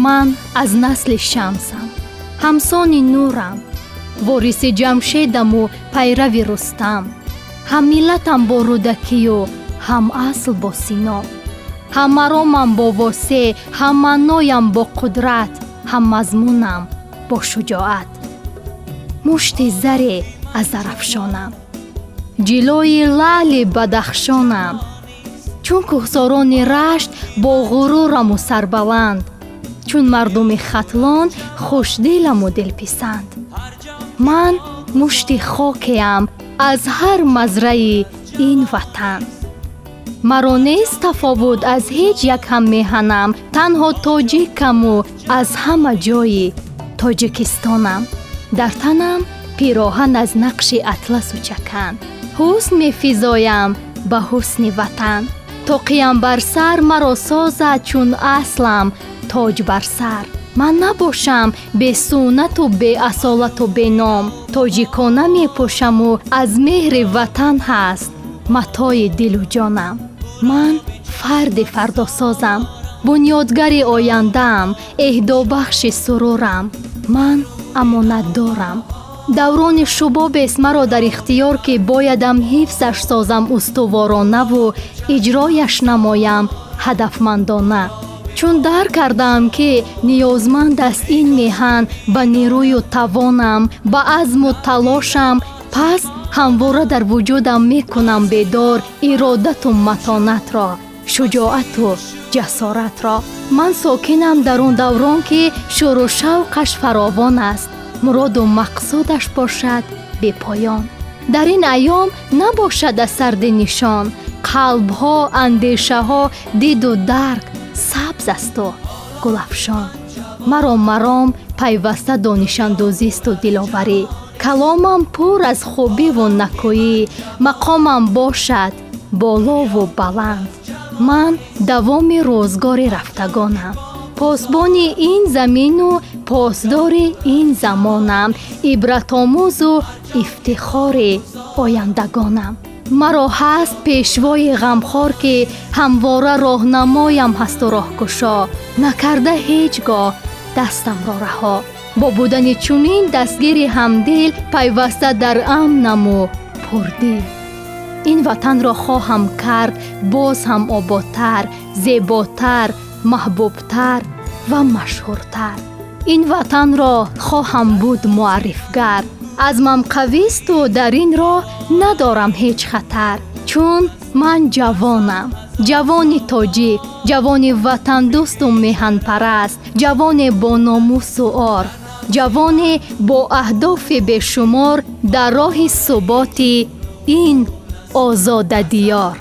ман аз насли шамсам, ҳамсони нурам, вориси ҷамшедаму пайрави рустам. ҳам миллатам бо рӯдакию ҳам асл бо сино, ҳам маромам бо восе, ҳам маъноям бо қудрат, ҳам мазмунам бо шуҷоат. мушти заре аз зарафшонам, ҷилои лаъли бадахшонам, чун кӯҳсорони рашт бо ғурураму сарбаланд, чун мардуми хатлон хушдиламу дилписанд. ман мушти хокеам аз ҳар мазраи ин ватан. маро нест тафовут аз ҳеҷ як ҳаммеҳанам, танҳо тоҷикаму аз ҳама ҷои тоҷикистонам. дар танам пироҳан аз нақши атласу чакан, ҳусн мефизоям ба ҳусни ватан. тоқиям бар сар маро созад чун аслам тоҷ бар сар. ман набошам бесунату беасолату беном, тоҷикона мепӯшаму аз меҳри ватан ҳаст матои дилу ҷонам. ман фарди фардосозам, бунёдгари ояндаам, эҳдобахши сурурам. ман амонатдорам. даврони шубобест маро дар ихтиёр, ки боядам ҳифзаш созам устуворонаву иҷрояш намоям ҳадафмандона. чун дарк кардаам, ки ниёзманд аст ин меҳан ба нерӯю тавонам, ба азму талошам, пас ҳамвора дар вуҷудам мекунам бедор иродату матонатро, шуҷоату ҷасоратро. ман сокинам дар он даврон, ки шӯру шавқаш фаровон аст, муроду мақсудаш бошад бепоён. дар ин айём набошад аз сарди нишон, қалбҳо, андешаҳо, диду дарк сабз асту гулафшон. маро маром пайваста донишандӯзисту диловарӣ, каломам пур аз хубиву накӯӣ, мақомам бошад болову баланд. ман давоми рӯзгори рафтагонам, посбони ин замину посдори ин замонам, ибратомӯзу ифтихори ояндагонам. маро ҳаст пешвои ғамхор, ки ҳамвора роҳнамоям ҳасту роҳкушо, накарда ҳеҷ гоҳ дастамро раҳо. бо будани чунин дастгири ҳамдил, пайваста дар амнаму пурдил. ин ватанро хоҳам кард боз ҳам ободтар, зеботар, маҳбубтар ва машҳуртар. ин ватанро хоҳам буд муаррифгар, азмам қависту дар ин роҳ надорам ҳеҷ хатар. чун ман ҷавонам, ҷавони тоҷик, ҷавони ватандӯсту меҳанпараст, ҷавоне бо номусу ор, ҷавоне бо аҳдофи бешумор дар роҳи суботи ин озода диёр.